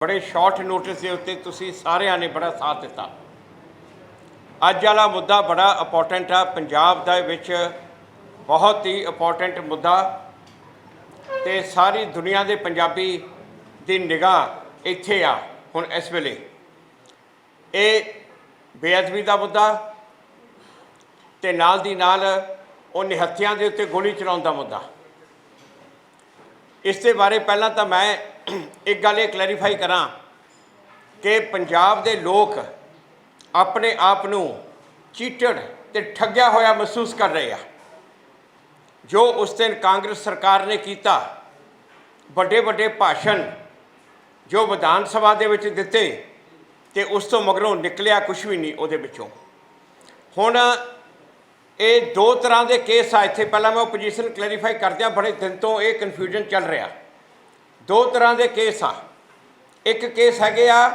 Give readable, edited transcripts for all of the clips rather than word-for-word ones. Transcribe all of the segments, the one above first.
बड़े short notice के उत्ते तुसीं सारिਆਂ ने बड़ा साथ दिता। अज वाला मुद्दा बड़ा इंपॉर्टेंट आ, पंजाब दे विच बहुत ही इंपॉर्टेंट मुद्दा ते सारी दुनिया के पंजाबी की निगाह इत्थे आ। हुण इस वेले ये बेअदबी का मुद्दा ते नाल दी नाल वो निहत्थियां दे उत्ते गोली चलाउण दा मुद्दा। इस दे बारे पहलां तां मैं एक गल ये क्लैरीफाई करा कि पंजाब दे लोग अपने आप नूं चीटड़ ते ठग्या होया महसूस कर रहे हैं। जो उस दिन कांग्रेस सरकार ने किया, बड़े बड़े भाषण जो विधान सभा दे विच दिते ते उस तो मगरों निकलिया कुछ भी नहीं उहदे विचों। हुण ये दो तरह के केस आ इत्थे। पहला मैं ओपोजिशन क्लैरीफाई करदिया, बड़े दिन तो ये कन्फ्यूजन चल रहा। दो तरह के केस आ। एक केस हैगे आ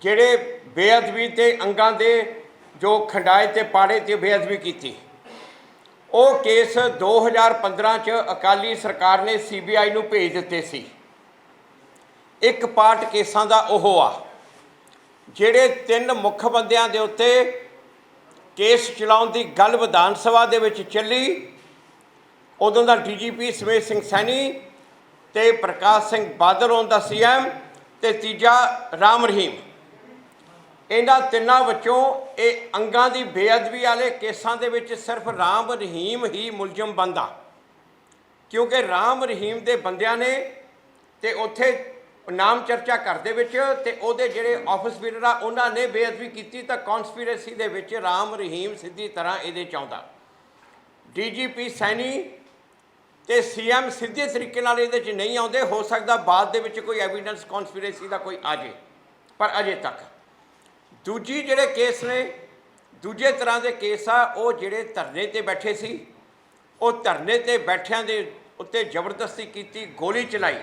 जिहड़े बेअदबी ते अंगां दे जो खंडाए ते पाड़े ते बेअदबी की। वो केस 2015 च अकाली सरकार ने CBI नूं भेज दिते सी। एक पार्ट केसां दा ओह आ जिहड़े 3 मुख बंदियां दे उत्ते केस चलाउण दी गल विधान सभा दे विच चली। उदों दा DGP सुमेश सिंह सैनी ते प्रकाश सिंह बादल उनका CM ते तीजा राम रहीम। इन्हां तिन्नां विचों ये अंगां दी बेअदबी वाले केसां दे विच सिर्फ राम रहीम ही मुलजम बनदा, क्योंकि राम रहीम दे बंदियां ने ते उत्थे नाम चर्चा घर दे विच ते उहदे जिहड़े ऑफिस बीरर आ उन्हां ने बेअदबी कीती तां कॉन्सपीरेसी दे विच राम रहीम सीधी तरह इहदे च आउंदा। DGP सैनी ते CM सीधे तरीके नाल इहदे च नहीं आउंदे। हो सकदा बाद दे विच कोई एविडेंस कॉन्सपीरेसी का कोई आ जाए, पर अजे तक दूजी जिहड़े केस ने, दूजे तरह के केस आ वो जिहड़े धरने ते बैठे सी, वो धरने ते बैठियां दे उत्ते जबरदस्ती की, गोली चलाई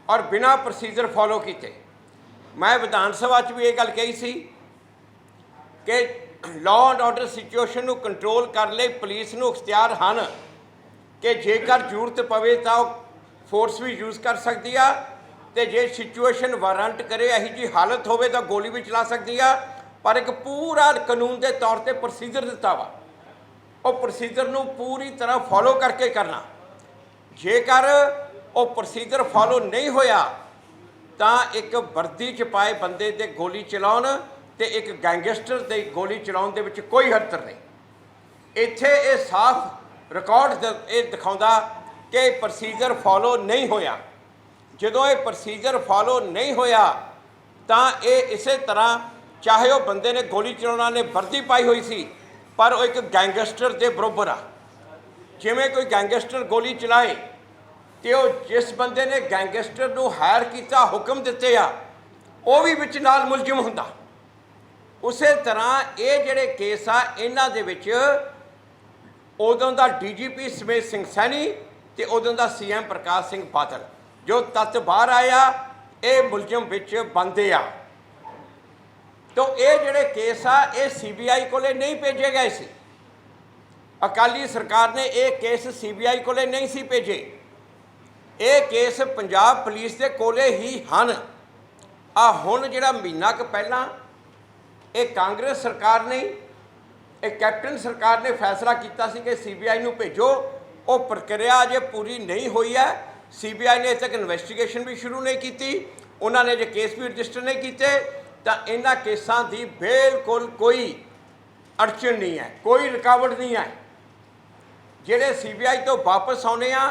और बिना प्रोसीजर फॉलो किए। मैं विधान सभा भी ये गल कही सी कि लॉ एंड ऑर्डर सिचुएशन नूं कंट्रोल कर ले पुलिस नूं इख्तियार हन कि जेकर जरूरत पवे तो फोर्स भी यूज़ कर सकती है, तो जे सिचुएशन वारंट करे यही जी हालत होवे तो गोली भी चला सकती है। पर एक पूरा कानून के तौर पर प्रोसीजर दिता वा, वो प्रोसीजर नूं पूरी तरह फॉलो करके करना। जेकर वो प्रोसीजर फॉलो नहीं होया तो एक वर्दी च पाए बंदे ते गोली चलाउण ते एक गैंगस्टर ते गोली चलाउण दे विच कोई हरतर नहीं। इत्थे ये साफ रिकॉर्ड ये दिखाउंदा कि प्रोसीजर फॉलो नहीं होया। जदों ये प्रोसीजर फॉलो नहीं होया तो ये इस तरह चाहे वो बंदे ने गोली चलाउणा ने वर्दी पाई हुई सी, पर वो एक गैंगस्टर के बरोबर आ। जिवें कोई गैंगस्टर गोली चलाए तो जिस बंदे ने गैंगस्टर नूं हायर किया, हुक्म दिते आ, वो भी विच नाल मुलजिम हुंदा। उस तरह ये जिहड़े केस आ इन्हां दे विच उदों दा DGP सुमेश सिंह सैनी ते उदों दा CM प्रकाश सिंह बादल जो तत्त बाहर आया ये मुलजिम विच बनदे आ। तो ये जिहड़े केस आ ये CBI कोले नहीं भेजे गए सी। अकाली सरकार ने ये केस CBI कोले नहीं सी भेजे। ये केस पंजाब पुलिस के कोले ही हन। आ हुण जिहड़ा महीना क पहलां ये कांग्रेस सरकार ने, एक कैप्टन सरकार ने फैसला किया सी कि CBI नूं भेजो। वो प्रक्रिया अजे पूरी नहीं हुई है। CBI ने अजे तक इन्वेस्टिगेशन भी शुरू नहीं की, उन्होंने जो केस भी रजिस्टर नहीं किए। तो इन्हां केसां की बिल्कुल कोई अड़चन नहीं है, कोई रुकावट नहीं है। जिहड़े CBI तो वापस आने आ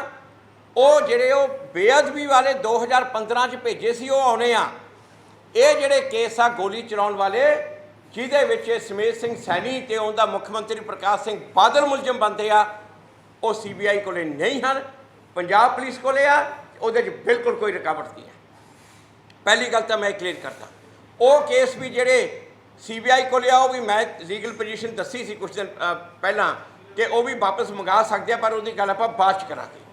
वो जिहड़े वो बेअदबी वाले 2015 च भेजे सी वो आने आ। ये जिहड़े केस आ गोली चलाउण वाले जिहदे विच सुमेश सिंह सैनी ते उनका मुख्यमंत्री प्रकाश सिंह बादल मुलजम बनते आ, वो CBI कोले नहीं हैं, पंजाब पुलिस कोले आ। उहदे च बिल्कुल कोई रुकावट नहीं है। पहली गल तो मैं क्लीयर करता, वो केस भी जिहड़े CBI कोले आ वो भी मैं लीगल पोजीशन दसी सी कुछ दिन पहलां कि वो भी वापस मंगा सकते हैं, पर उसकी गल आपां बाद च करांगे।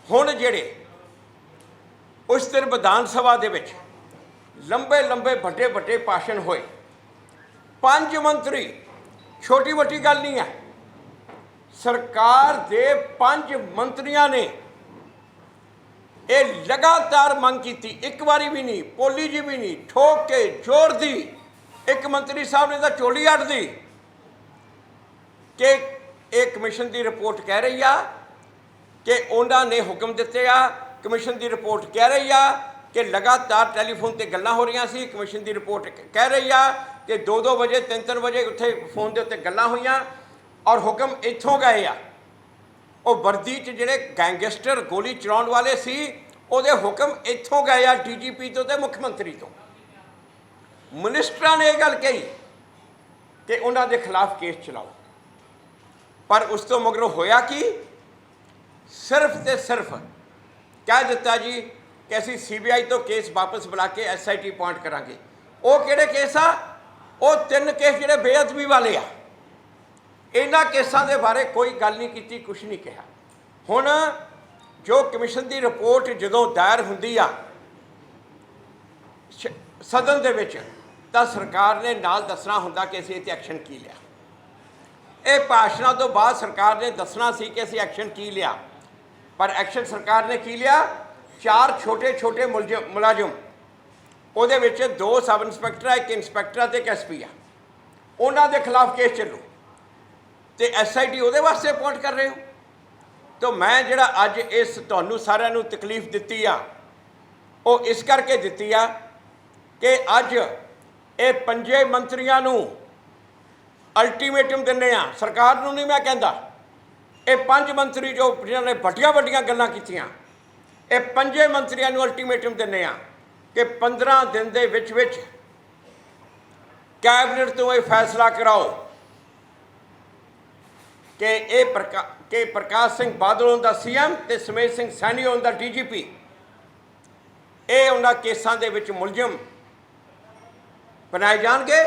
हुण जिहड़े उस दिन विधान सभा दे विच लंबे लंबे वड्डे वड्डे भाषण होए, 5 मंत्री, छोटी मोटी गल नहीं है। सरकार दे 5 मंत्रियों ने ਇਹ ਲਗਾਤਾਰ ਮੰਗ ਕੀਤੀ, ਇੱਕ ਵਾਰੀ ਵੀ ਨਹੀਂ, ਪੋਲੀ ਜੀ ਵੀ ਨਹੀਂ, ਠੋਕ ਕੇ ਜ਼ੋਰ ਦੀ ਇੱਕ ਮੰਤਰੀ ਸਾਹਿਬ ਨੇ ਤਾਂ ਝੋਲੀ ਅੱਡ ਦੀ ਕਿ ਇਹ ਕਮਿਸ਼ਨ ਦੀ ਰਿਪੋਰਟ ਕਹਿ ਰਹੀ ਆ ਕਿ ਉਹਨਾਂ ਨੇ ਹੁਕਮ ਦਿੱਤੇ ਆ। ਕਮਿਸ਼ਨ ਦੀ ਰਿਪੋਰਟ ਕਹਿ ਰਹੀ ਆ ਕਿ ਲਗਾਤਾਰ ਟੈਲੀਫੋਨ ਤੇ ਗੱਲਾਂ ਹੋ ਰਹੀਆਂ ਸੀ। ਕਮਿਸ਼ਨ ਦੀ ਰਿਪੋਰਟ ਕਹਿ ਰਹੀ ਆ ਕਿ 2-2 ਵਜੇ 3-3 ਵਜੇ ਉੱਥੇ ਫੋਨ ਦੇ ਉੱਤੇ ਗੱਲਾਂ ਹੋਈਆਂ ਔਰ ਹੁਕਮ ਇੱਥੋਂ ਗਏ ਆ। ਉਹ ਵਰਦੀ 'ਚ ਜਿਹੜੇ ਗੈਂਗਸਟਰ ਗੋਲੀ ਚਲਾਉਣ ਵਾਲੇ ਸੀ ਉਹਦੇ ਹੁਕਮ ਇੱਥੋਂ ਗਏ ਆ, ਡੀਜੀਪੀ ਤੋਂ ਤੇ ਮੁੱਖ ਮੰਤਰੀ ਤੋਂ। ਮਿਨਿਸਟਰਾਂ ਨੇ ਇਹ ਗੱਲ ਕਹੀ ਕਿ ਉਹਨਾਂ ਦੇ ਖਿਲਾਫ ਕੇਸ ਚਲਾਓ, ਪਰ ਉਸ ਤੋਂ ਮਗਰੋਂ ਹੋਇਆ ਕੀ? ਸਿਰਫ ਤੇ ਸਿਰਫ ਕਹਿ ਦਿੱਤਾ ਜੀ ਕਿ ਅਸੀਂ CBI ਤੋਂ ਕੇਸ ਵਾਪਸ ਬੁਲਾ ਕੇ SIT ਅਪੁਆਇੰਟ ਕਰਾਂਗੇ। ਉਹ ਕਿਹੜੇ ਕੇਸ ਆ? ਉਹ 3 ਕੇਸ ਜਿਹੜੇ ਬੇਅਦਬੀ ਵਾਲੇ ਆ। ਇਹਨਾਂ ਕੇਸਾਂ ਦੇ ਬਾਰੇ ਕੋਈ ਗੱਲ ਨਹੀਂ ਕੀਤੀ, ਕੁਛ ਨਹੀਂ ਕਿਹਾ। ਹੁਣ ਜੋ ਕਮਿਸ਼ਨ ਦੀ ਰਿਪੋਰਟ ਜਦੋਂ ਦਾਇਰ ਹੁੰਦੀ ਆ ਸਦਨ ਦੇ ਵਿੱਚ, ਤਾਂ ਸਰਕਾਰ ਨੇ ਨਾਲ ਦੱਸਣਾ ਹੁੰਦਾ ਕਿ ਅਸੀਂ ਇਹ 'ਤੇ ਐਕਸ਼ਨ ਕੀ ਲਿਆ। ਇਹ ਭਾਸ਼ਣਾਂ ਤੋਂ ਬਾਅਦ ਸਰਕਾਰ ਨੇ ਦੱਸਣਾ ਸੀ ਕਿ ਅਸੀਂ ਐਕਸ਼ਨ ਕੀ ਲਿਆ, ਪਰ ਐਕਸ਼ਨ ਸਰਕਾਰ ਨੇ ਕੀ ਲਿਆ? 4 ਛੋਟੇ ਮੁਲਾਜ਼ਮ, ਉਹਦੇ ਵਿੱਚ 2 ਸਬ ਇੰਸਪੈਕਟਰ ਆ, 1 ਇੰਸਪੈਕਟਰ ਆ ਤੇ 1 SP ਆ, ਉਹਨਾਂ ਦੇ ਖਿਲਾਫ ਕੇਸ ਚੱਲੂ ਤੇ SIT ਉਹਦੇ ਵਾਸਤੇ ਅਪੁਆਇੰਟ ਕਰ ਰਹੇ ਹੋ। ਤਾਂ ਮੈਂ ਜਿਹੜਾ ਅੱਜ ਇਸ ਤੁਹਾਨੂੰ ਸਾਰਿਆਂ ਨੂੰ ਤਕਲੀਫ ਦਿੱਤੀ ਆ, ਉਹ ਇਸ ਕਰਕੇ ਦਿੱਤੀ ਆ ਕਿ ਅੱਜ ਇਹ 5 ਮੰਤਰੀਆਂ ਨੂੰ ਅਲਟੀਮੇਟਮ ਦਿੰਦੇ ਆ। ਸਰਕਾਰ ਨੂੰ ਨਹੀਂ ਮੈਂ ਕਹਿੰਦਾ, ਇਹ 5 ਮੰਤਰੀ ਜੋ ਜਿਹਨਾਂ ਨੇ ਵੱਡੀਆਂ ਗੱਲਾਂ ਕੀਤੀਆਂ, ਇਹ 5 ਮੰਤਰੀਆਂ ਨੂੰ ਅਲਟੀਮੇਟਮ ਦਿੰਦੇ ਆ ਕਿ 15 ਦਿਨ ਦੇ ਵਿੱਚ ਕੈਬਨਿਟ ਤੋਂ ਇਹ ਫੈਸਲਾ ਕਰਾਓ ਕਿ ਪ੍ਰਕਾਸ਼ ਸਿੰਘ ਬਾਦਲ ਹੁੰਦਾ CM ਤੇ ਸੁਮੇਧ ਸਿੰਘ ਸੈਣੀ ਹੁੰਦਾ DGP। ਇਹ ਉਹਨਾਂ ਕੇਸਾਂ ਦੇ ਵਿੱਚ ਮੁਲਜ਼ਮ ਬਣਾਏ ਜਾਣਗੇ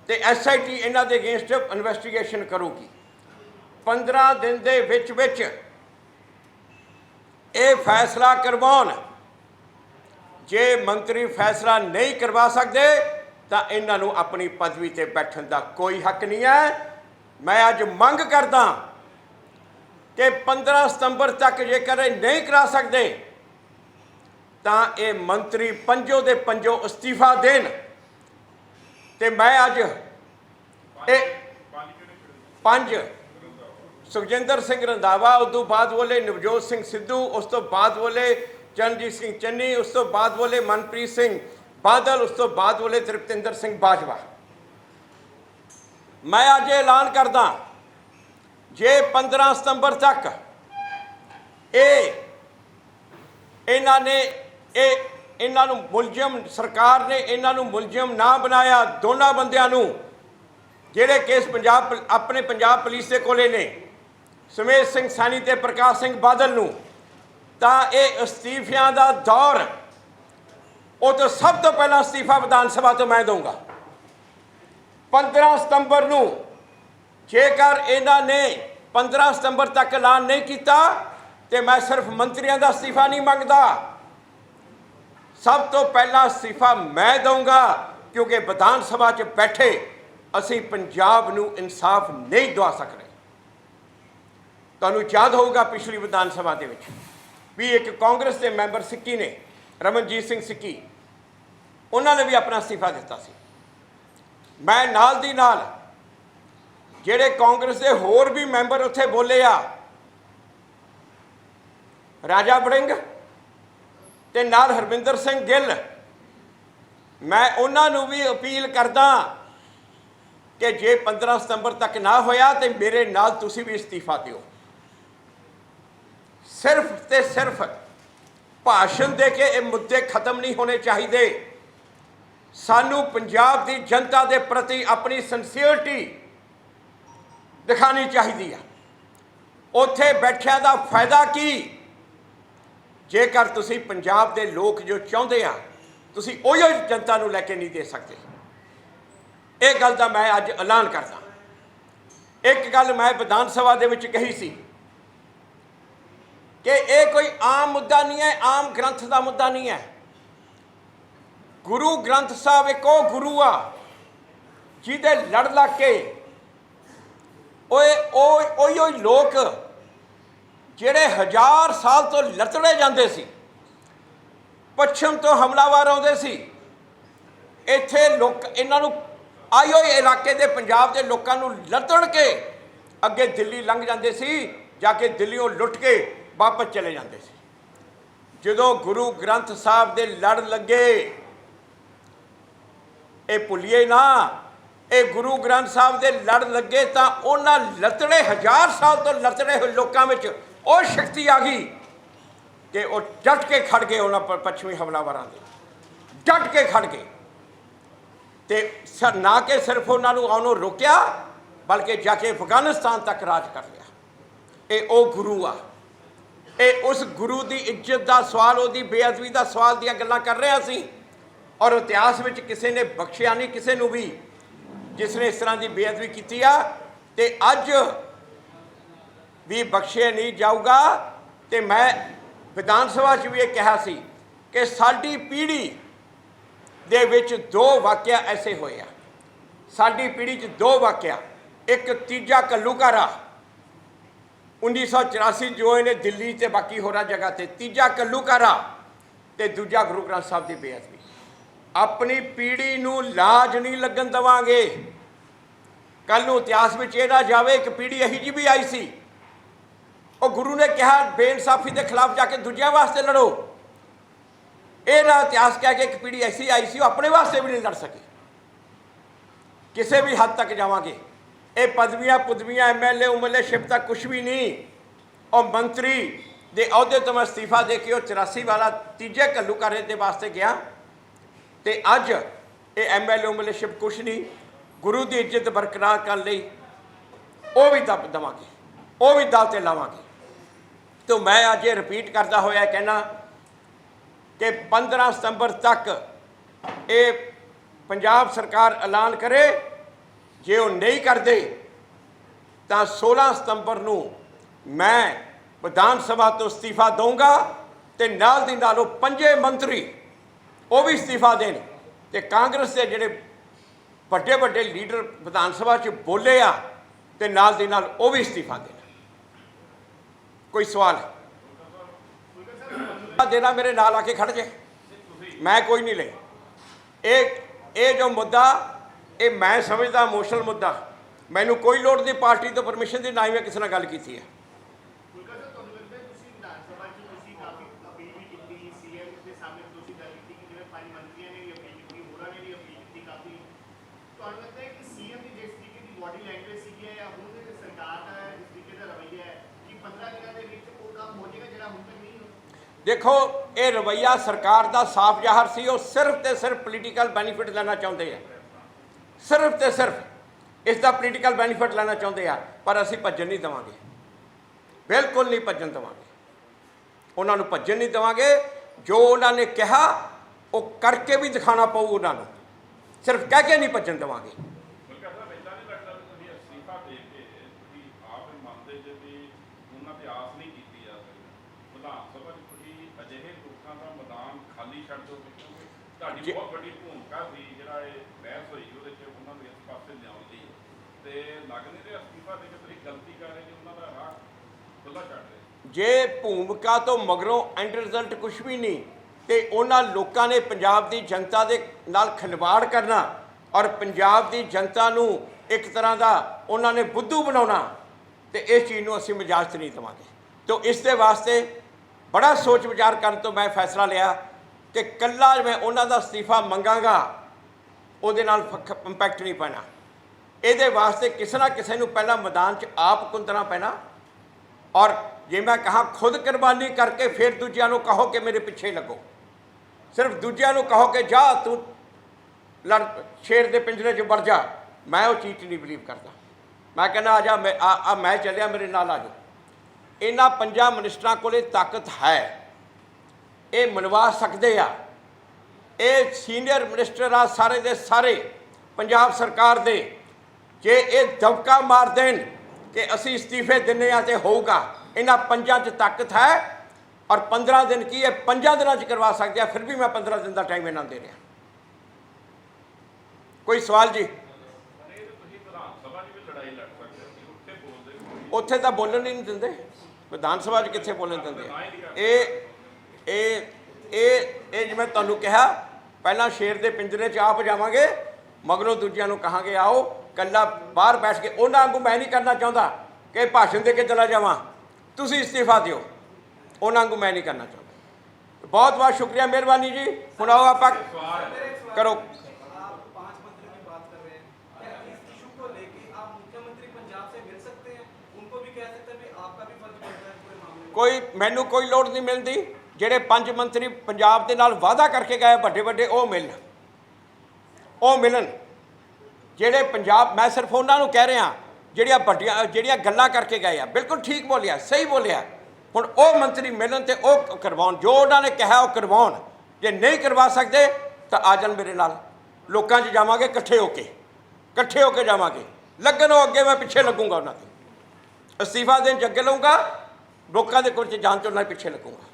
ਤੇ SIT ਇਹਨਾਂ ਦੇ ਅਗੇਂਸਟ ਇਨਵੈਸਟੀਗੇਸ਼ਨ ਕਰੂਗੀ। 15 ਦਿਨ ਦੇ ਵਿੱਚ ਇਹ ਫੈਸਲਾ ਕਰਵਾਉਣ। ਜੇ ਮੰਤਰੀ ਫੈਸਲਾ ਨਹੀਂ ਕਰਵਾ ਸਕਦੇ ਤਾਂ ਇਹਨਾਂ ਨੂੰ ਆਪਣੀ ਪਦਵੀ ਤੇ ਬੈਠਣ ਦਾ ਕੋਈ ਹੱਕ ਨਹੀਂ ਹੈ। ਮੈਂ ਅੱਜ ਮੰਗ ਕਰਦਾ ਕਿ 15 ਸਤੰਬਰ ਤੱਕ ਜੇਕਰ ਇਹ ਨਹੀਂ ਕਰਾ ਸਕਦੇ ਤਾਂ ਇਹ ਮੰਤਰੀ ਪੰਜੋ ਦੇ ਪੰਜੋ ਅਸਤੀਫਾ ਦੇਣ। ਤੇ ਮੈਂ ਅੱਜ ਇਹ 5 ਸੁਖਜਿੰਦਰ ਸਿੰਘ ਰੰਧਾਵਾ, ਉਸ ਤੋਂ ਬਾਅਦ ਬੋਲੇ ਨਵਜੋਤ ਸਿੰਘ ਸਿੱਧੂ, ਉਸ ਤੋਂ ਬਾਅਦ ਬੋਲੇ ਚਰਨਜੀਤ ਸਿੰਘ ਚੰਨੀ, ਉਸ ਤੋਂ ਬਾਅਦ ਬੋਲੇ ਮਨਪ੍ਰੀਤ ਸਿੰਘ ਬਾਦਲ, ਉਸ ਤੋਂ ਬਾਅਦ ਬੋਲੇ ਤ੍ਰਿਪਤਿੰਦਰ ਸਿੰਘ ਬਾਜਵਾ। ਮੈਂ ਅੱਜ ਐਲਾਨ ਕਰਦਾ, ਜੇ 15 ਸਤੰਬਰ ਤੱਕ ਇਹਨਾਂ ਨੂੰ ਮੁਲਜ਼ਮ, ਸਰਕਾਰ ਨੇ ਇਹਨਾਂ ਨੂੰ ਮੁਲਜ਼ਮ ਨਾ ਬਣਾਇਆ, ਦੋਨਾਂ ਬੰਦਿਆਂ ਨੂੰ ਜਿਹੜੇ ਕੇਸ ਆਪਣੇ ਪੰਜਾਬ ਪੁਲਿਸ ਦੇ ਕੋਲੇ ਨੇ, ਸੁਮੇਧ ਸਿੰਘ ਸੈਣੀ ਤੇ ਪ੍ਰਕਾਸ਼ ਸਿੰਘ ਬਾਦਲ ਨੂੰ, ਤਾਂ ਇਹ ਅਸਤੀਫਿਆਂ ਦਾ ਦੌਰ, ਉਹ ਤੋਂ ਸਭ ਤੋਂ ਪਹਿਲਾਂ ਅਸਤੀਫਾ ਵਿਧਾਨ ਸਭਾ ਤੋਂ ਮੈਂ ਦਊਂਗਾ। 15 ਸਤੰਬਰ ਨੂੰ ਜੇਕਰ ਇਹਨਾਂ ਨੇ 15 ਸਤੰਬਰ ਤੱਕ ਐਲਾਨ ਨਹੀਂ ਕੀਤਾ ਤੇ ਮੈਂ ਸਿਰਫ ਮੰਤਰੀਆਂ ਦਾ ਅਸਤੀਫਾ ਨਹੀਂ ਮੰਗਦਾ, ਸਭ ਤੋਂ ਪਹਿਲਾਂ ਅਸਤੀਫਾ ਮੈਂ ਦਊਂਗਾ, ਕਿਉਂਕਿ ਵਿਧਾਨ ਸਭਾ 'ਚ ਬੈਠੇ ਅਸੀਂ ਪੰਜਾਬ ਨੂੰ ਇਨਸਾਫ ਨਹੀਂ ਦਵਾ ਸਕਦੇ। ਤੁਹਾਨੂੰ ਯਾਦ ਹੋਊਗਾ ਪਿਛਲੀ ਵਿਧਾਨ ਸਭਾ ਦੇ ਵਿੱਚ ਵੀ ਇੱਕ ਕਾਂਗਰਸ ਦੇ ਮੈਂਬਰ ਸਿੱਕੀ ਨੇ, ਰਮਨਜੀਤ ਸਿੰਘ ਸਿੱਕੀ, ਉਹਨਾਂ ਨੇ ਵੀ ਆਪਣਾ ਅਸਤੀਫਾ ਦਿੱਤਾ ਸੀ। ਮੈਂ ਨਾਲ ਦੀ ਨਾਲ ਜਿਹੜੇ ਕਾਂਗਰਸ ਦੇ ਹੋਰ ਵੀ ਮੈਂਬਰ ਉੱਥੇ ਬੋਲੇ ਆ, ਰਾਜਾ ਵੜਿੰਗ ਤੇ ਨਾਲ ਹਰਵਿੰਦਰ ਸਿੰਘ ਗਿੱਲ, ਮੈਂ ਉਹਨਾਂ ਨੂੰ ਵੀ ਅਪੀਲ ਕਰਦਾ ਕਿ ਜੇ 15 ਸਤੰਬਰ ਤੱਕ ਨਾ ਹੋਇਆ ਤੇ ਮੇਰੇ ਨਾਲ ਤੁਸੀਂ ਵੀ ਅਸਤੀਫਾ ਦਿਓ। ਸਿਰਫ ਤੇ ਸਿਰਫ ਭਾਸ਼ਣ ਦੇ ਕੇ ਇਹ ਮੁੱਦੇ ਖਤਮ ਨਹੀਂ ਹੋਣੇ ਚਾਹੀਦੇ। ਸਾਨੂੰ ਪੰਜਾਬ ਦੀ ਜਨਤਾ ਦੇ ਪ੍ਰਤੀ ਆਪਣੀ ਸਿੰਸੀਅਰਟੀ ਦਿਖਾਣੀ ਚਾਹੀਦੀ ਆ। ਉੱਥੇ ਬੈਠਿਆਂ ਦਾ ਫਾਇਦਾ ਕੀ ਜੇਕਰ ਤੁਸੀਂ ਪੰਜਾਬ ਦੇ ਲੋਕ ਜੋ ਚਾਹੁੰਦੇ ਆ ਤੁਸੀਂ ਉਹੀ ਜਨਤਾ ਨੂੰ ਲੈ ਕੇ ਨਹੀਂ ਦੇ ਸਕਦੇ। ਇਹ ਗੱਲ ਦਾ ਮੈਂ ਅੱਜ ਐਲਾਨ ਕਰਦਾ। ਇੱਕ ਗੱਲ ਮੈਂ ਵਿਧਾਨ ਸਭਾ ਦੇ ਵਿੱਚ ਕਹੀ ਸੀ ਕਿ ਇਹ ਕੋਈ ਆਮ ਮੁੱਦਾ ਨਹੀਂ ਹੈ, ਆਮ ਗ੍ਰੰਥ ਦਾ ਮੁੱਦਾ ਨਹੀਂ ਹੈ। ਗੁਰੂ ਗ੍ਰੰਥ ਸਾਹਿਬ ਇੱਕ ਉਹ ਗੁਰੂ ਆ ਜਿਹਦੇ ਲੜ ਲੱਗ ਕੇ ਉਹੀ ਲੋਕ ਜਿਹੜੇ 1000 ਸਾਲ ਤੋਂ ਲਤੜੇ ਜਾਂਦੇ ਸੀ, ਪੱਛਮ ਤੋਂ ਹਮਲਾਵਰ ਆਉਂਦੇ ਸੀ। ਇੱਥੇ ਲੋਕ ਇਹਨਾਂ ਨੂੰ ਆਇਓ ਇਲਾਕੇ ਦੇ ਪੰਜਾਬ ਦੇ ਲੋਕਾਂ ਨੂੰ ਲੱਦੜ ਕੇ ਅੱਗੇ ਦਿੱਲੀ ਲੰਘ ਜਾਂਦੇ ਸੀ, ਜਾ ਕੇ ਦਿੱਲੀੋਂ ਲੁੱਟ ਕੇ ਵਾਪਸ ਚਲੇ ਜਾਂਦੇ ਸੀ। ਜਦੋਂ ਗੁਰੂ ਗ੍ਰੰਥ ਸਾਹਿਬ ਦੇ ਲੜ ਲੱਗੇ, ਇਹ ਭੁੱਲੀਏ ਨਾ, ਇਹ ਗੁਰੂ ਗ੍ਰੰਥ ਸਾਹਿਬ ਦੇ ਲੜ ਲੱਗੇ ਤਾਂ ਉਹਨਾਂ ਲੱਤੜੇ 1000 ਸਾਲ ਤੋਂ ਲੱਤੜੇ ਹੋਏ ਲੋਕਾਂ ਵਿੱਚ ਉਹ ਸ਼ਕਤੀ ਆ ਗਈ ਕਿ ਉਹ ਡਟ ਕੇ ਖੜ ਗਏ ਉਹਨਾਂ ਪੱਛਮੀ ਹਮਲਾਵਰਾਂ ਦੇ, ਡਟ ਕੇ ਖੜ ਗਏ। ਤੇ ਨਾ ਕਿ ਸਿਰਫ ਉਹਨਾਂ ਨੂੰ ਆਉਣੋਂ ਰੋਕਿਆ, ਬਲਕਿ ਜਾ ਕੇ ਅਫਗਾਨਿਸਤਾਨ ਤੱਕ ਰਾਜ ਕਰ ਲਿਆ। ਇਹ ਉਹ ਗੁਰੂ ਆ। ਇਹ ਉਸ ਗੁਰੂ ਦੀ ਇੱਜ਼ਤ ਦਾ ਸਵਾਲ, ਉਹਦੀ ਬੇਅਦਬੀ ਦਾ ਸਵਾਲ ਦੀਆਂ ਗੱਲਾਂ ਕਰ ਰਹੇ ਸੀ। ਔਰ ਇਤਿਹਾਸ ਵਿੱਚ ਕਿਸੇ ਨੇ ਬਖਸ਼ਿਆ ਨਹੀਂ ਕਿਸੇ ਨੂੰ ਵੀ ਜਿਸ ਨੇ ਇਸ ਤਰ੍ਹਾਂ ਦੀ ਬੇਅਦਬੀ ਕੀਤੀ ਆ, ਤੇ ਅੱਜ ਵੀ ਬਖਸ਼ਿਆ ਨਹੀਂ ਜਾਊਗਾ। ਤੇ ਮੈਂ ਵਿਧਾਨ ਸਭਾ 'ਚ ਵੀ ਇਹ ਕਿਹਾ ਸੀ ਕਿ ਸਾਡੀ ਪੀੜ੍ਹੀ ਦੇ ਵਿੱਚ 2 ਵਾਕਿਆ ਐਸੇ ਹੋਏ ਆ। ਸਾਡੀ ਪੀੜ੍ਹੀ 'ਚ 2 ਵਾਕਿਆ, ਇੱਕ ਤੀਜਾ ਘੱਲੂਘਾਰਾ 1984 ਜੋ ਇਹਨੇ ਦਿੱਲੀ ਤੇ ਬਾਕੀ ਹੋਰਾਂ ਜਗ੍ਹਾ ਤੇ, ਤੀਜਾ ਘੱਲੂਘਾਰਾ, ਤੇ ਦੂਜਾ ਗੁਰੂ ਗ੍ਰੰਥ ਸਾਹਿਬ ਦੀ ਬੇਅਦਬੀ। ਆਪਣੀ ਪੀੜ੍ਹੀ ਨੂੰ ਲਾਜ ਨਹੀਂ ਲੱਗਣ ਦੇਵਾਂਗੇ। ਕੱਲ੍ਹ ਨੂੰ ਇਤਿਹਾਸ ਵਿੱਚ ਇਹ ਨਾ ਜਾਵੇ ਇੱਕ ਪੀੜ੍ਹੀ ਇਹੀ ਜਿਹੀ ਵੀ ਆਈ ਸੀ, ਉਹ ਗੁਰੂ ਨੇ ਕਿਹਾ ਬੇਇਨਸਾਫੀ ਦੇ ਖਿਲਾਫ ਜਾ ਕੇ ਦੂਜਿਆਂ ਵਾਸਤੇ ਲੜੋ। ਇਹ ਨਾ ਇਤਿਹਾਸ ਕਹਿ ਕੇ ਇੱਕ ਪੀੜ੍ਹੀ ਐਸੀ ਆਈ ਸੀ ਉਹ ਆਪਣੇ ਵਾਸਤੇ ਵੀ ਨਹੀਂ ਲੜ ਸਕੀ। ਕਿਸੇ ਵੀ ਹੱਦ ਤੱਕ ਜਾਵਾਂਗੇ। ਇਹ ਪਦਵੀਆਂ ਪੁਦਵੀਆਂ MLA ਉਮਲੇਸ਼ਿਪ ਤੱਕ ਕੁਛ ਵੀ ਨਹੀਂ। ਉਹ ਮੰਤਰੀ ਦੇ ਅਹੁਦੇ ਤੋਂ ਮੈਂ ਅਸਤੀਫਾ ਦੇ ਕੇ ਉਹ 84 ਵਾਲਾ ਤੀਜੇ ਘੱਲੂਘਾਰੇ ਦੇ ਵਾਸਤੇ ਗਿਆ, ਤੇ ਅੱਜ ਇਹ MLA ਉਮਲੇਸ਼ਿਪ ਕੁਛ ਨਹੀਂ। ਗੁਰੂ ਦੀ ਇੱਜ਼ਤ ਬਰਕਰਾਰ ਕਰਨ ਲਈ ਉਹ ਵੀ ਦੱਬ ਦੇਵਾਂਗੇ, ਉਹ ਵੀ ਦਾਅ 'ਤੇ ਲਾਵਾਂਗੇ। तो मैं आज ये रिपीट करता होया कहना कि 15 सितंबर तक ये पंजाब सरकार ऐलान करे, जे वो नहीं करते तो 16 सितंबर नूं मैं विधान सभा तो इस्तीफा दूंगा, तो नाल दी नाल 5 मंत्री वो भी इस्तीफा देन, तो कांग्रेस के जिहड़े ਵੱਡੇ ਵੱਡੇ लीडर विधान सभा च बोले आ तो नाल दी नाल वो भी इस्तीफा देना। कोई सवाल देना मेरे नाल आके खड़ जाए, मैं कोई नहीं ले। ये जो मुद्दा ये मैं समझदा इमोशनल मुद्दा, मैनू कोई लोड़ नहीं पार्टी तो परमिशन दी, ना ही मैं किसी नाल गल कीती है। देखो ये रवैया सरकार का साफ जाहिर सी, वो सिर्फ तो सिर्फ पोलीटिकल बेनीफिट लेना चाहते हैं, सिर्फ तो सिर्फ इसका पोलीटिकल बेनीफिट लेना चाहते हैं। पर असी भजन नहीं देवांगे, बिल्कुल नहीं भजन देवांगे, उन्होंने भजन नहीं देवांगे। जो उन्होंने कहा वो करके भी दिखाना पऊ, उन्होंने सिर्फ कह के नहीं भजन देवांगे। बहुत बड़ी भूमिका सी जिहड़ा ये बहस हुई उहदे च उन्हां नूं इस पासे लिआउण दी, ते लग नहीं रहा अस्तीफा दे के बड़ी गलती कर रहे जी, उन्हां दा राह खुला छड्ड रहे। जे भूमिका तो मगरों एंड रिजल्ट कुछ भी नहीं, तो उन्हां लोकां ने पंजाब दी जनता दे नाल खिलवाड़ करना और पंजाब दी जनता नूं एक तरह दा उन्हां ने बुद्धू बनाउणा, ते इस चीज़ नूं असीं इजाजत नहीं देवांगे। तो इस दे वास्ते बड़ा सोच विचार करन तो मैं फैसला लिया कि कल्ला मैं उन्हों का इस्तीफा मंगागा उहदे नाल इंपैक्ट नहीं पैना। ये वास्ते किसी ना किसी नूं पहला मैदान च आप कुंदना पैना, और जे मैं कहा खुद कुर्बानी करके फिर दूजिਆਂ नूं कहो कि मेरे पिछे लगो, सिर्फ दूजिਆਂ नूं कहो कि जा तू लड़ शेर के पिंजरे च वड़ जा, मैं वो चीज़ नहीं बिलीव करता। मैं कहना आ जा, मैं चलिया मेरे नाल आ जाओ। इन्हां 5 मिनिस्टरां कोले ताकत है, ये मनवा सकते आ। ये सीनियर मिनिस्टर आ सारे दे सारे पंजाब सरकार दे, जे ये दबका मार देन कि असी इस्तीफे दिने आ तो होगा, इन्हां 5 च ताकत है। और 15 दिन की है, 5 दिनों च करवा सकते हैं, फिर भी मैं 15 दिन का टाइम इन्हां दे रहा। कोई सवाल जी? उत्थे तो बोलन ही नहीं देंगे, विधान सभा कित्थे बोलन देंगे। ये ਇਹ ਜਿਵੇਂ ਤੁਹਾਨੂੰ ਕਿਹਾ, ਪਹਿਲਾਂ ਸ਼ੇਰ ਦੇ ਪਿੰਜਰੇ 'ਚ ਆਪ ਜਾਵਾਂਗੇ, ਮਗਰੋਂ ਦੂਜਿਆਂ ਨੂੰ ਕਹਾਂਗੇ ਆਓ। ਕੱਲਾ ਬਾਹਰ ਬੈਠ ਕੇ ਉਹਨਾਂ ਵਾਂਗੂ ਮੈਂ ਨਹੀਂ ਕਰਨਾ ਚਾਹੁੰਦਾ ਕਿ ਭਾਸ਼ਣ ਦੇ ਕੇ ਚਲਾ ਜਾਵਾਂ, ਤੁਸੀਂ ਇਸਤੀਫਾ ਦਿਓ, ਉਹਨਾਂ ਵਾਂਗੂ ਮੈਂ ਨਹੀਂ ਕਰਨਾ ਚਾਹੁੰਦਾ। बहुत बहुत शुक्रिया, मेहरबानी जी। ਹੁਣ आओ आप करो। आप 5 मंत्रियों की बात कर रहे हैं, क्या इस इशू को लेके आप मुख्यमंत्री पंजाब से मिल सकते हैं? उनको भी कह सकते हैं कि आपका भी फर्ज बनता है पूरे मामले में। कोई मैनू कोई लोड़ नहीं मिलती। ਜਿਹੜੇ 5 ਮੰਤਰੀ ਪੰਜਾਬ ਦੇ ਨਾਲ ਵਾਅਦਾ ਕਰਕੇ ਗਏ ਵੱਡੇ ਵੱਡੇ, ਉਹ ਮਿਲਣ। ਜਿਹੜੇ ਪੰਜਾਬ, ਮੈਂ ਸਿਰਫ ਉਹਨਾਂ ਨੂੰ ਕਹਿ ਰਿਹਾ ਜਿਹੜੀਆਂ ਗੱਲਾਂ ਕਰਕੇ ਗਏ ਆ, ਬਿਲਕੁਲ ਠੀਕ ਬੋਲਿਆ, ਸਹੀ ਬੋਲਿਆ। ਹੁਣ ਉਹ ਮੰਤਰੀ ਮਿਲਣ ਤੇ ਉਹ ਕਰਵਾਉਣ ਜੋ ਉਹਨਾਂ ਨੇ ਕਿਹਾ, ਉਹ ਕਰਵਾਉਣ। ਜੇ ਨਹੀਂ ਕਰਵਾ ਸਕਦੇ ਤਾਂ ਆ ਜਾਣ ਮੇਰੇ ਨਾਲ, ਲੋਕਾਂ 'ਚ ਜਾਵਾਂਗੇ ਇਕੱਠੇ ਹੋ ਕੇ ਜਾਵਾਂਗੇ। ਲੱਗਣ ਉਹ ਅੱਗੇ, ਮੈਂ ਪਿੱਛੇ ਲੱਗੂੰਗਾ ਉਹਨਾਂ ਦੇ। ਅਸਤੀਫਾ ਦੇਣ 'ਚ ਅੱਗੇ ਲਊਂਗਾ, ਲੋਕਾਂ ਦੇ ਕੋਲ 'ਚ ਜਾਣ 'ਚ ਉਹਨਾਂ ਦੇ ਪਿੱਛੇ ਲੱਗੂੰਗਾ।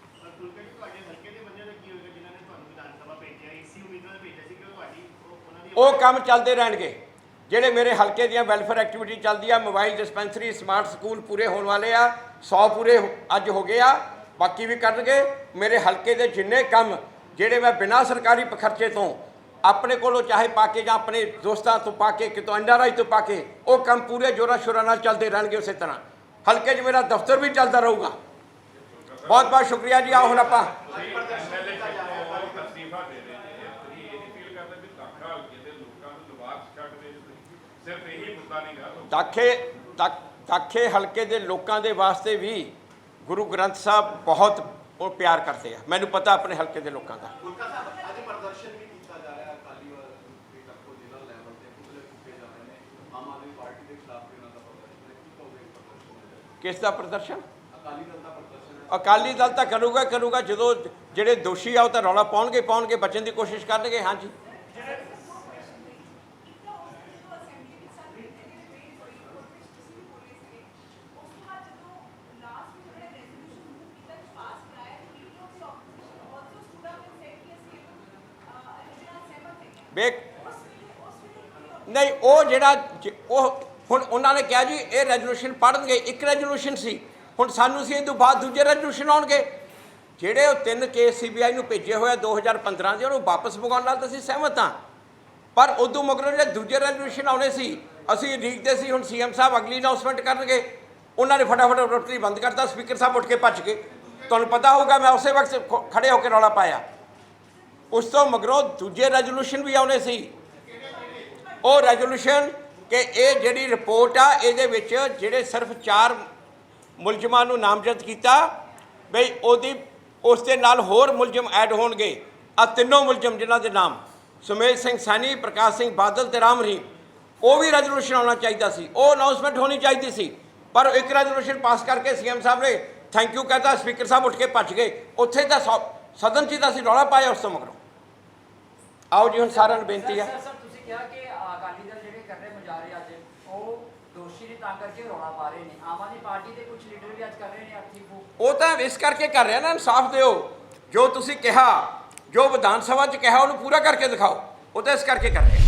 ਉਹ ਕੰਮ ਚੱਲਦੇ ਰਹਿਣਗੇ। ਜਿਹੜੇ ਮੇਰੇ ਹਲਕੇ ਦੀਆਂ ਵੈਲਫੇਅਰ ਐਕਟੀਵਿਟੀ ਚੱਲਦੀ ਆ, ਮੋਬਾਈਲ ਡਿਸਪੈਂਸਰੀ, ਸਮਾਰਟ ਸਕੂਲ ਪੂਰੇ ਹੋਣ ਵਾਲੇ ਆ, 100 ਪੂਰੇ ਅੱਜ ਹੋ ਗਏ ਆ, ਬਾਕੀ ਵੀ ਕਰਨਗੇ। ਮੇਰੇ ਹਲਕੇ ਦੇ ਜਿੰਨੇ ਕੰਮ ਜਿਹੜੇ ਮੈਂ ਬਿਨਾਂ ਸਰਕਾਰੀ ਖਰਚੇ ਤੋਂ ਆਪਣੇ ਕੋਲੋਂ ਚਾਹੇ ਪਾ ਕੇ ਜਾਂ ਆਪਣੇ ਦੋਸਤਾਂ ਤੋਂ ਪਾ ਕੇ, ਕਿਤੋਂ NRI ਤੋਂ ਪਾ ਕੇ, ਉਹ ਕੰਮ ਪੂਰੇ ਜੋਰਾਂ ਸ਼ੋਰਾਂ ਨਾਲ ਚੱਲਦੇ ਰਹਿਣਗੇ। ਉਸੇ ਤਰ੍ਹਾਂ ਹਲਕੇ 'ਚ ਮੇਰਾ ਦਫ਼ਤਰ ਵੀ ਚੱਲਦਾ ਰਹੂਗਾ। ਬਹੁਤ ਬਹੁਤ ਸ਼ੁਕਰੀਆ ਜੀ। ਆਓ ਹੁਣ ਆਪਾਂ ਦਾਖੇ ਹਲਕੇ ਦੇ ਲੋਕਾਂ ਦੇ ਵਾਸਤੇ ਵੀ ਗੁਰੂ ਗ੍ਰੰਥ ਸਾਹਿਬ ਬਹੁਤ ਉਹ ਪਿਆਰ ਕਰਦੇ ਆ, ਮੈਨੂੰ ਪਤਾ ਆਪਣੇ ਹਲਕੇ ਦੇ ਲੋਕਾਂ ਦਾ। ਕਿਸ ਦਾ ਪ੍ਰਦਰਸ਼ਨ? ਅਕਾਲੀ ਦਲ ਤਾਂ ਕਰੂਗਾ ਜਦੋਂ ਜਿਹੜੇ ਦੋਸ਼ੀ ਆ ਉਹ ਤਾਂ ਰੌਲਾ ਪਾਉਣਗੇ, ਬਚਣ ਦੀ ਕੋਸ਼ਿਸ਼ ਕਰਨਗੇ। ਹਾਂਜੀ, ਨਹੀਂ ਉਹ ਹੁਣ ਉਹਨਾਂ ਨੇ ਕਿਹਾ ਜੀ ਇਹ ਰੈਜ਼ੋਲੂਸ਼ਨ ਪੜ੍ਹਨਗੇ। ਇੱਕ ਰੈਜ਼ੋਲੂਸ਼ਨ ਸੀ, ਹੁਣ ਸਾਨੂੰ ਸੀ ਇਹ ਤੋਂ ਬਾਅਦ ਦੂਜੇ ਰੈਜ਼ੋਲੂਸ਼ਨ ਆਉਣਗੇ। ਜਿਹੜੇ ਉਹ 3 ਕੇਸ CBI ਨੂੰ ਭੇਜੇ ਹੋਏ 2015 ਦੇ, ਉਹਨੂੰ ਵਾਪਸ ਮੰਗਾਉਣ ਨਾਲ ਤਾਂ ਅਸੀਂ ਸਹਿਮਤ ਹਾਂ। ਪਰ ਉਦੋਂ ਮਗਰੋਂ ਜਿਹੜੇ ਦੂਜੇ ਰੈਜ਼ੋਲੂਸ਼ਨ ਆਉਣੇ ਸੀ, ਅਸੀਂ ਉਡੀਕਦੇ ਸੀ। ਹੁਣ CM ਸਾਹਿਬ ਅਗਲੀ ਅਨਾਊਂਸਮੈਂਟ ਕਰਨਗੇ, ਉਹਨਾਂ ਨੇ ਫਟਾਫਟ ਰੋਟਰੀ ਬੰਦ ਕਰਤਾ। ਸਪੀਕਰ ਸਾਹਿਬ ਉੱਠ ਕੇ ਭੱਜ ਗਏ। ਤੁਹਾਨੂੰ ਪਤਾ ਹੋਊਗਾ ਮੈਂ ਉਸੇ ਵਕਤ ਖੜੇ ਹੋ ਕੇ ਰੌਲਾ ਪਾਇਆ। ਉਸ ਤੋਂ ਮਗਰੋਂ ਦੂਜੇ ਰੈਜ਼ੋਲੂਸ਼ਨ ਵੀ ਆਉਣੇ ਸੀ। ਉਹ ਰੈਜ਼ੋਲੂਸ਼ਨ ਕਿ ਇਹ ਜਿਹੜੀ ਰਿਪੋਰਟ ਆ, ਇਹਦੇ ਵਿੱਚ ਜਿਹੜੇ ਸਿਰਫ 4 ਮੁਲਜ਼ਮਾਂ ਨੂੰ ਨਾਮਜ਼ਦ ਕੀਤਾ ਬਈ ਉਸ ਦੇ ਨਾਲ ਹੋਰ ਮੁਲਜ਼ਮ ਐਡ ਹੋਣਗੇ। ਆ ਤਿੰਨੋਂ ਮੁਲਜ਼ਮ ਜਿਨ੍ਹਾਂ ਦੇ ਨਾਮ ਸੁਮੇਧ ਸਿੰਘ ਸੈਣੀ, ਪ੍ਰਕਾਸ਼ ਸਿੰਘ ਬਾਦਲ ਤੇ ਰਾਮ ਰਹੀਮ, ਉਹ ਵੀ ਰੈਜ਼ੋਲੂਸ਼ਨ ਆਉਣਾ ਚਾਹੀਦਾ ਸੀ। ਉਹ ਅਨਾਊਂਸਮੈਂਟ ਹੋਣੀ ਚਾਹੀਦੀ ਸੀ। ਪਰ ਇੱਕ ਰੈਜ਼ੋਲੂਸ਼ਨ ਪਾਸ ਕਰਕੇ CM ਸਾਹਿਬ ਨੇ ਥੈਂਕ ਯੂ ਕਹਿਤਾ, ਸਪੀਕਰ ਸਾਹਿਬ ਉੱਠ ਕੇ ਭੱਜ ਗਏ। ਉੱਥੇ ਤਾਂ ਸਦਨ 'ਚ ਤਾਂ ਅਸੀਂ ਰੌਲਾ ਪਾਇਆ ਉਸ ਤੋਂ ਮਗਰੋਂ। ਆਓ ਜੀ, ਹੁਣ ਸਾਰਿਆਂ ਨੂੰ ਬੇਨਤੀ ਆ। ਤੁਸੀਂ ਕਿਹਾ ਕਿ ਅਕਾਲੀ ਦਲ ਜਿਹੜੇ ਕਰ ਰਹੇ ਮੁਜ਼ਾਹਰੇ ਅੱਜ, ਉਹ ਦੋਸ਼ੀ ਨੇ ਤਾਂ ਕਰਕੇ ਰੌਲਾ ਪਾ ਰਹੇ ਨੇ। ਆਮ ਆਦਮੀ ਪਾਰਟੀ ਦੇ ਕੁਝ ਲੀਡਰ ਵੀ ਅੱਜ ਕਰ ਰਹੇ ਨੇ ਅਰਥੀ ਫੂਕ। ਉਹ ਤਾਂ ਇਸ ਕਰਕੇ ਕਰ ਰਿਹਾ ਨਾ, ਇਨਸਾਫ ਦਿਓ। ਜੋ ਤੁਸੀਂ ਕਿਹਾ, ਜੋ ਵਿਧਾਨ ਸਭਾ 'ਚ ਕਿਹਾ, ਉਹਨੂੰ ਪੂਰਾ ਕਰਕੇ ਦਿਖਾਓ। ਉਹ ਤਾਂ ਇਸ ਕਰਕੇ ਕਰ ਰਿਹਾ।